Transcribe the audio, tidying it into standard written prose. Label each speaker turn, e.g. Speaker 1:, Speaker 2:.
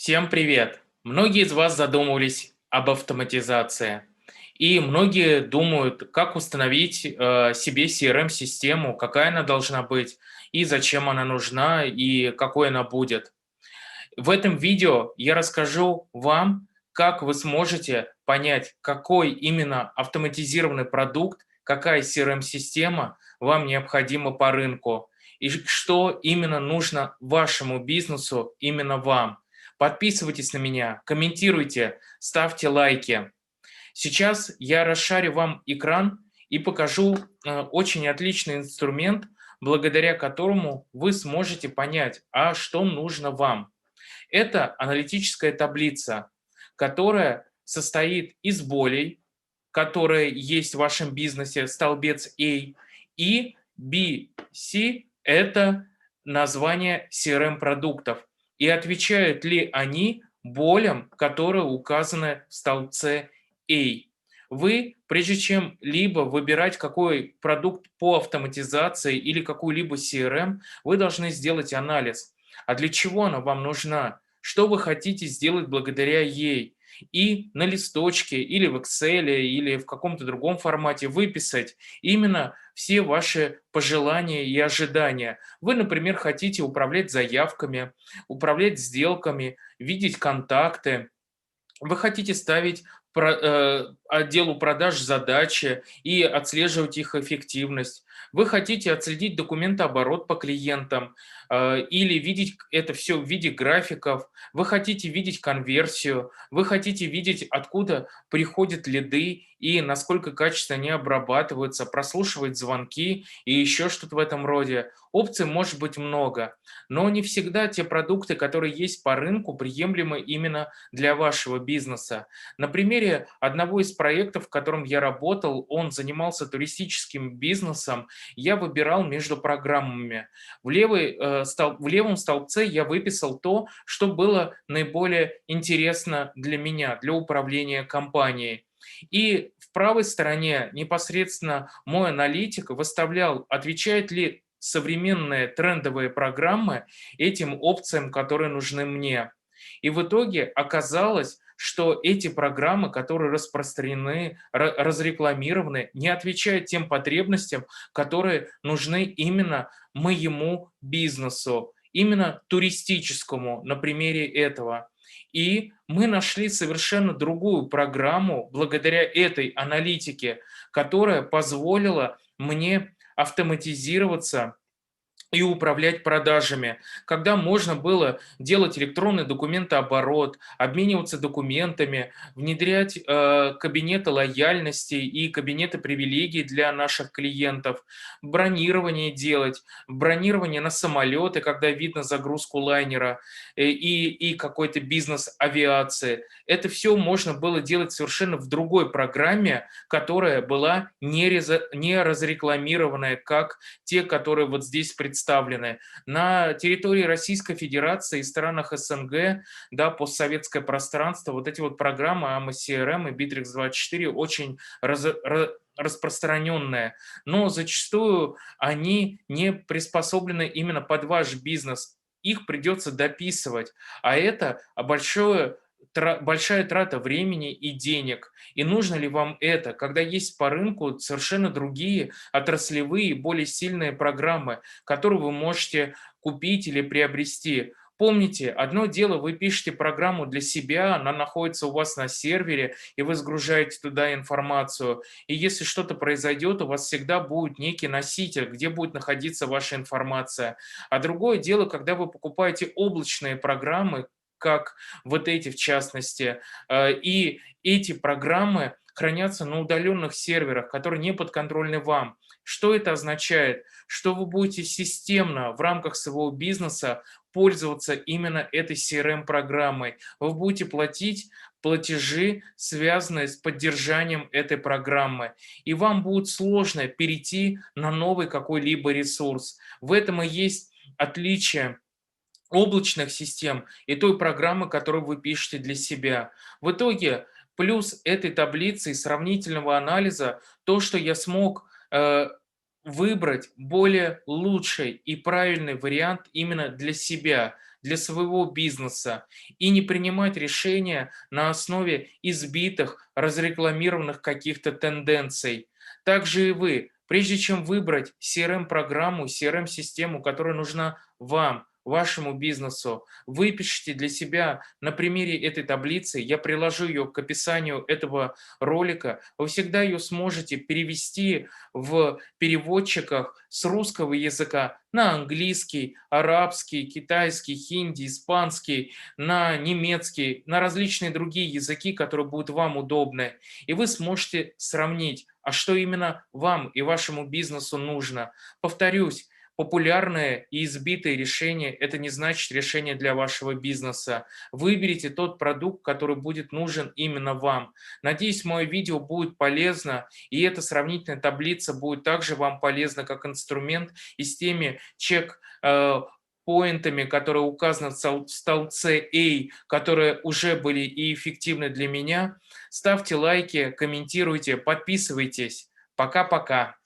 Speaker 1: Всем привет! Многие из вас задумывались об автоматизации. И многие думают, как установить себе CRM-систему, какая она должна быть, и зачем она нужна, и какой она будет. В этом видео я расскажу вам, как вы сможете понять, какой именно автоматизированный продукт, какая CRM-система вам необходима по рынку, и что именно нужно вашему бизнесу, именно вам. Подписывайтесь на меня, комментируйте, ставьте лайки. Сейчас я расшарю вам экран и покажу очень отличный инструмент, благодаря которому вы сможете понять, а что нужно вам. Это аналитическая таблица, которая состоит из болей, которые есть в вашем бизнесе, столбец A, и B, C– это название CRM-продуктов. И отвечают ли они болям, которые указаны в столбце A. Вы, прежде чем либо выбирать какой продукт по автоматизации или какую-либо CRM, вы должны сделать анализ. А для чего она вам нужна? Что вы хотите сделать благодаря ей? И на листочке или в Excel или в каком-то другом формате выписать именно все ваши пожелания и ожидания. Вы, например, хотите управлять заявками, управлять сделками, видеть контакты, вы хотите ставить отделу продаж задачи и отслеживать их эффективность. Вы хотите отследить документооборот по клиентам или видеть это все в виде графиков. Вы хотите видеть конверсию. Вы хотите видеть, откуда приходят лиды и насколько качественно они обрабатываются, прослушивать звонки и еще что-то в этом роде. Опций может быть много, но не всегда те продукты, которые есть по рынку, приемлемы именно для вашего бизнеса. На примере одного из проектов, в котором я работал, он занимался туристическим бизнесом, я выбирал между программами. В левом столбце я выписал то, что было наиболее интересно для меня, для управления компанией. И в правой стороне непосредственно мой аналитик выставлял, отвечает ли современные трендовые программы этим опциям, которые нужны мне. И в итоге оказалось, что эти программы, которые распространены, разрекламированы, не отвечают тем потребностям, которые нужны именно моему бизнесу, именно туристическому, на примере этого. И мы нашли совершенно другую программу благодаря этой аналитике, которая позволила мне автоматизироваться и управлять продажами, когда можно было делать электронный документооборот, обмениваться документами, внедрять кабинеты лояльности и кабинеты привилегий для наших клиентов, бронирование на самолеты, когда видно загрузку лайнера и какой-то бизнес авиации. Это все можно было делать совершенно в другой программе, которая была не разрекламированная, как те, которые вот здесь представлены. На территории Российской Федерации и странах СНГ, да, постсоветское пространство, вот эти вот программы AMA CRM и Bittrex24 очень распространенные, но зачастую они не приспособлены именно под ваш бизнес. Их придется дописывать, а это большая трата времени и денег. И нужно ли вам это, когда есть по рынку совершенно другие отраслевые, более сильные программы, которые вы можете купить или приобрести? Помните, одно дело, вы пишете программу для себя, она находится у вас на сервере, и вы загружаете туда информацию. И если что-то произойдет, у вас всегда будет некий носитель, где будет находиться ваша информация. А другое дело, когда вы покупаете облачные программы, как вот эти в частности, и эти программы хранятся на удаленных серверах, которые не подконтрольны вам. Что это означает? Что вы будете системно в рамках своего бизнеса пользоваться именно этой CRM-программой. Вы будете платить платежи, связанные с поддержанием этой программы. И вам будет сложно перейти на новый какой-либо ресурс. В этом и есть отличие облачных систем и той программы, которую вы пишете для себя. В итоге плюс этой таблицы и сравнительного анализа то, что я смог выбрать более лучший и правильный вариант именно для себя, для своего бизнеса и не принимать решения на основе избитых, разрекламированных каких-то тенденций. Также и вы, прежде чем выбрать CRM-программу, CRM-систему, которая нужна вам, вашему бизнесу, выпишите для себя на примере этой таблицы, я приложу ее к описанию этого ролика, вы всегда ее сможете перевести в переводчиках с русского языка на английский, арабский, китайский, хинди, испанский, на немецкий, на различные другие языки, которые будут вам удобны. И вы сможете сравнить, а что именно вам и вашему бизнесу нужно. Повторюсь, популярные и избитые решения – это не значит решение для вашего бизнеса. Выберите тот продукт, который будет нужен именно вам. Надеюсь, мое видео будет полезно, и эта сравнительная таблица будет также вам полезна как инструмент и с теми поинтами, которые указаны в столбце A, которые уже были и эффективны для меня. Ставьте лайки, комментируйте, подписывайтесь. Пока-пока.